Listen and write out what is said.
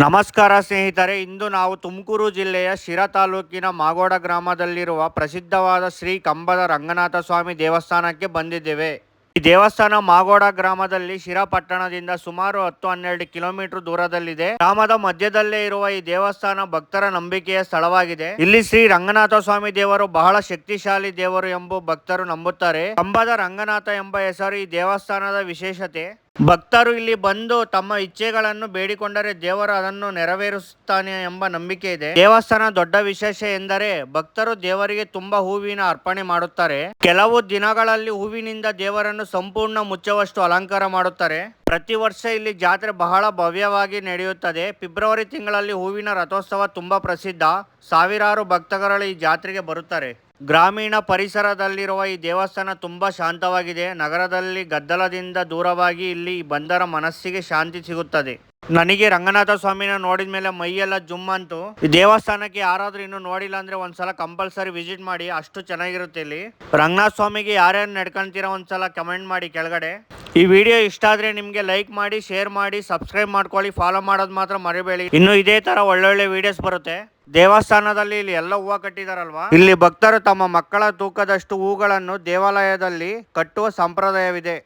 ನಮಸ್ಕಾರ ಸ್ನೇಹಿತರೆ, ಇಂದು ನಾವು ತುಮಕೂರು ಜಿಲ್ಲೆಯ ಶಿರಾ ತಾಲೂಕಿನ ಮಾಗೋಡ ಗ್ರಾಮದಲ್ಲಿರುವ ಪ್ರಸಿದ್ಧವಾದ ಶ್ರೀ ಕಂಬದ ರಂಗನಾಥ ಸ್ವಾಮಿ ದೇವಸ್ಥಾನಕ್ಕೆ ಬಂದಿದ್ದೇವೆ. ಈ ದೇವಸ್ಥಾನ ಮಾಗೋಡ ಗ್ರಾಮದಲ್ಲಿ ಶಿರಾ ಪಟ್ಟಣದಿಂದ ಸುಮಾರು 10-12 ಕಿಲೋಮೀಟರ್ ದೂರದಲ್ಲಿದೆ. ಗ್ರಾಮದ ಮಧ್ಯದಲ್ಲೇ ಇರುವ ಈ ದೇವಸ್ಥಾನ ಭಕ್ತರ ನಂಬಿಕೆಯ ಸ್ಥಳವಾಗಿದೆ. ಇಲ್ಲಿ ಶ್ರೀ ರಂಗನಾಥ ಸ್ವಾಮಿ ದೇವರು ಬಹಳ ಶಕ್ತಿಶಾಲಿ ದೇವರು ಎಂಬ ಭಕ್ತರು ನಂಬುತ್ತಾರೆ. ಕಂಬದ ರಂಗನಾಥ ಎಂಬ ಹೆಸರು ಈ ದೇವಸ್ಥಾನದ ವಿಶೇಷತೆ. ಭಕ್ತರು ಇಲ್ಲಿ ಬಂದು ತಮ್ಮ ಇಚ್ಛೆಗಳನ್ನು ಬೇಡಿಕೊಂಡರೆ ದೇವರು ಅದನ್ನು ನೆರವೇರಿಸುತ್ತಾನೆ ಎಂಬ ನಂಬಿಕೆ ಇದೆ. ದೇವಸ್ಥಾನ ದೊಡ್ಡ ವಿಶೇಷ ಎಂದರೆ ಭಕ್ತರು ದೇವರಿಗೆ ತುಂಬಾ ಹೂವಿನ ಅರ್ಪಣೆ ಮಾಡುತ್ತಾರೆ. ಕೆಲವು ದಿನಗಳಲ್ಲಿ ಹೂವಿನಿಂದ ದೇವರನ್ನು ಸಂಪೂರ್ಣ ಮುಚ್ಚುವಷ್ಟು ಅಲಂಕಾರ ಮಾಡುತ್ತಾರೆ. ಪ್ರತಿ ವರ್ಷ ಇಲ್ಲಿ ಜಾತ್ರೆ ಬಹಳ ಭವ್ಯವಾಗಿ ನಡೆಯುತ್ತದೆ. ಫೆಬ್ರವರಿ ತಿಂಗಳಲ್ಲಿ ಹೂವಿನ ರಥೋತ್ಸವ ತುಂಬಾ ಪ್ರಸಿದ್ಧ. ಸಾವಿರಾರು ಭಕ್ತಗಳು ಈ ಜಾತ್ರೆಗೆ ಬರುತ್ತಾರೆ. ಗ್ರಾಮೀಣ ಪರಿಸರದಲ್ಲಿರುವ ಈ ದೇವಸ್ಥಾನ ತುಂಬಾ ಶಾಂತವಾಗಿದೆ. ನಗರದಲ್ಲಿ ಗದ್ದಲದಿಂದ ದೂರವಾಗಿ ಇಲ್ಲಿ ಬಂದರ ಮನಸ್ಸಿಗೆ ಶಾಂತಿ ಸಿಗುತ್ತದೆ. ನನಗೆ ರಂಗನಾಥ ಸ್ವಾಮಿನ ನೋಡಿದ ಮೇಲೆ ಮೈಯೆಲ್ಲ ಜುಮ್ ಅಂತು. ಈ ದೇವಸ್ಥಾನಕ್ಕೆ ಯಾರಾದ್ರೂ ಇನ್ನು ನೋಡಿಲ್ಲ ಅಂದ್ರೆ ಒಂದ್ಸಲ ಕಂಪಲ್ಸರಿ ವಿಸಿಟ್ ಮಾಡಿ, ಅಷ್ಟು ಚೆನ್ನಾಗಿರುತ್ತೆ ಇಲ್ಲಿ. ರಂಗನಾಥ ಸ್ವಾಮಿಗೆ ಯಾರ್ಯಾರು ನಡ್ಕೊಂತೀರಾ ಒಂದ್ಸಲ ಕಮೆಂಟ್ ಮಾಡಿ ಕೆಳಗಡೆ. ಈ ವಿಡಿಯೋ ಇಷ್ಟ ಆದ್ರೆ ನಿಮ್ಗೆ ಲೈಕ್ ಮಾಡಿ, ಶೇರ್ ಮಾಡಿ, ಸಬ್ಸ್ಕ್ರೈಬ್ ಮಾಡ್ಕೊಳ್ಳಿ. ಫಾಲೋ ಮಾಡೋದು ಮಾತ್ರ ಮರಿಬೇಡಿ. ಇನ್ನು ಇದೇ ತರ ಒಳ್ಳೊಳ್ಳೆ ವಿಡಿಯೋಸ್ ಬರುತ್ತೆ. ದೇವಸ್ಥಾನದಲ್ಲಿ ಇಲ್ಲಿ ಎಲ್ಲ ಹೂವು ಕಟ್ಟಿದಾರಲ್ವಾ, ಇಲ್ಲಿ ಭಕ್ತರು ತಮ್ಮ ಮಕ್ಕಳ ತೂಕದಷ್ಟು ಹೂಗಳನ್ನು ದೇವಾಲಯದಲ್ಲಿ ಕಟ್ಟುವ ಸಂಪ್ರದಾಯವಿದೆ.